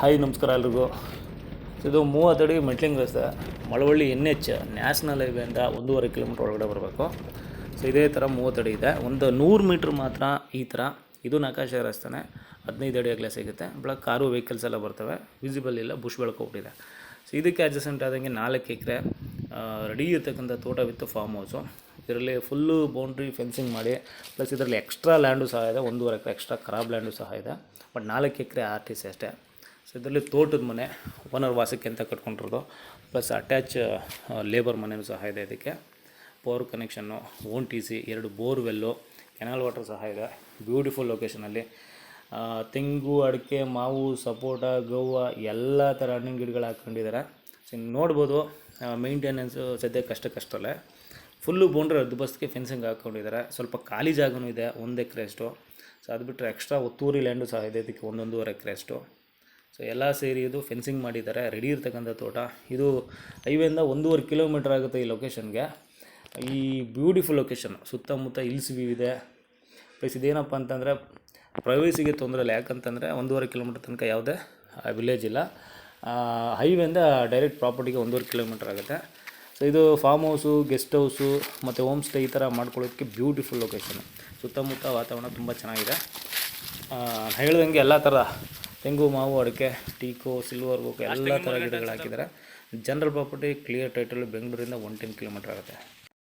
Hi ನಮಸ್ಕಾರ ಎಲ್ರಿಗೂ. ಇದು 30 ಅಡಿ ಮೆಟ್ಲಿಂಗ್ ರಸ್ತೆ, ಮಳವಳ್ಳಿ NH ನ್ಯಾಷನಲ್ ಹೈವೇಯಿಂದ 1.5 ಕಿಲೋಮೀಟ್ರ್ ಒಳಗಡೆ ಬರಬೇಕು. ಸೊ ಇದೇ ಥರ 30 ಅಡಿ ಇದೆ. ಒಂದು 100 ಮೀಟ್ರ್ ಮಾತ್ರ ಈ ಥರ. ಇದು ನಕಾಶೆ ರಸ್ತೆನೇ, 15 ಅಡಿ ಅಗಲ ಸಿಗುತ್ತೆ. ಬಟ್ ಕಾರು ವೆಹಿಕಲ್ಸ್ ಎಲ್ಲ ಬರ್ತವೆ, ವಿಸಿಬಲ್ ಇಲ್ಲ, ಬುಷ್ ಬೆಳ್ಕೊಬಿಟ್ಟಿದೆ. ಸೊ ಇದಕ್ಕೆ ಅಡ್ಜಸೆಂಟ್ ಆದಂಗೆ 4 ಎಕರೆ ರೆಡಿ ಇರ್ತಕ್ಕಂಥ ತೋಟ ವಿತ್ ಫಾರ್ಮ್ ಹೌಸು. ಇದರಲ್ಲಿ ಫುಲ್ಲು ಬೌಂಡ್ರಿ ಫೆನ್ಸಿಂಗ್ ಮಾಡಿ, ಪ್ಲಸ್ ಇದರಲ್ಲಿ ಎಕ್ಸ್ಟ್ರಾ ಲ್ಯಾಂಡು ಸಹ ಇದೆ, 1.5 ಎಕರೆ ಎಕ್ಸ್ಟ್ರಾ ಖರಾಬ್ ಲ್ಯಾಂಡು ಸಹ ಇದೆ. ಬಟ್ 4 ಎಕರೆ RTC ಅಷ್ಟೇ. ಸೊ ಇದರಲ್ಲಿ ತೋಟದ ಮನೆ ಓನರ್ ವಾಸಕ್ಕೆ ಅಂತ ಕಟ್ಕೊಂಡಿರೋದು, ಪ್ಲಸ್ ಅಟ್ಯಾಚ್ ಲೇಬರ್ ಮನೆಯೂ ಸಹ ಇದೆ. ಇದಕ್ಕೆ power connection, own TC, 2 borewell, canal water ಸಹ ಇದೆ. ಬ್ಯೂಟಿಫುಲ್ ಲೊಕೇಶನಲ್ಲಿ ತೆಂಗು, ಅಡಿಕೆ, ಮಾವು, ಸಪೋಟ, ಗವ್ವ ಎಲ್ಲ ಥರ ಹಣ್ಣಿನ ಗಿಡಗಳು ಹಾಕ್ಕೊಂಡಿದ್ದಾರೆ. ಸೊ ನೋಡ್ಬೋದು, ಮೇಂಟೆನೆನ್ಸು ಸದ್ಯಕ್ಕೆ ಕಷ್ಟಲ್ಲೇ. ಫುಲ್ಲು ಬೌಂಡ್ರಿ ಹದ್ದುಬಸ್ತಿಗೆ ಫೆನ್ಸಿಂಗ್ ಹಾಕ್ಕೊಂಡಿದ್ದಾರೆ. ಸ್ವಲ್ಪ ಖಾಲಿ ಜಾಗನೂ ಇದೆ, 1 ಎಕರೆ ಅಷ್ಟು. ಸೊ ಅದು ಬಿಟ್ಟರೆ ಎಕ್ಸ್ಟ್ರಾ ಒತ್ತುವರಿ ಲ್ಯಾಂಡು ಸಹ ಇದೆ ಇದಕ್ಕೆ, 1.5 ಎಕರೆ ಅಷ್ಟು. ಸೊ ಎಲ್ಲ ಸೇರಿ ಇದು ಫೆನ್ಸಿಂಗ್ ಮಾಡಿದ್ದಾರೆ, ರೆಡಿ ಇರ್ತಕ್ಕಂಥ ತೋಟ. ಇದು ಹೈವೇಯಿಂದ 1.5 ಕಿಲೋಮೀಟ್ರ್ ಆಗುತ್ತೆ ಈ ಲೊಕೇಶನ್ಗೆ. ಈ ಬ್ಯೂಟಿಫುಲ್ ಲೊಕೇಶನ್, ಸುತ್ತಮುತ್ತ ಹಿಲ್ಸ್ ವ್ಯೂ ಇದೆ. ಪ್ಲಸ್ ಇದೇನಪ್ಪ ಅಂತಂದರೆ ಪ್ರೈವೇಸಿಗೆ ತೊಂದರೆ ಇಲ್ಲ, ಯಾಕಂತಂದರೆ 1.5 ಕಿಲೋಮೀಟ್ರ್ ತನಕ ಯಾವುದೇ ವಿಲೇಜ್ ಇಲ್ಲ. ಹೈವೇಯಿಂದ ಡೈರೆಕ್ಟ್ ಪ್ರಾಪರ್ಟಿಗೆ 1.5 ಕಿಲೋಮೀಟ್ರ್ ಆಗುತ್ತೆ. ಸೊ ಇದು ಫಾರ್ಮ್ ಹೌಸು, ಗೆಸ್ಟ್ ಹೌಸು ಮತ್ತು ಹೋಮ್ ಸ್ಟೇ ಈ ಥರ ಮಾಡ್ಕೊಳ್ಳೋದಕ್ಕೆ ಬ್ಯೂಟಿಫುಲ್ ಲೊಕೇಶನು. ಸುತ್ತಮುತ್ತ ವಾತಾವರಣ ತುಂಬ ಚೆನ್ನಾಗಿದೆ. ಹೇಳ್ದಂಗೆ ಎಲ್ಲ ಥರ ತೆಂಗು, ಮಾವು, ಅಡಿಕೆ, ಟೀಕು, ಸಿಲ್ವರ್ ಓಕ್ ಎಲ್ಲ ಥರ ಗಿಡಗಳು ಹಾಕಿದ್ದಾರೆ. ಜನರಲ್ ಪ್ರಾಪರ್ಟಿ, ಕ್ಲಿಯರ್ ಟೈಟಲ್, ಬೆಂಗಳೂರಿಂದ 110 ಕಿಲೋಮೀಟ್ರ್ ಆಗುತ್ತೆ.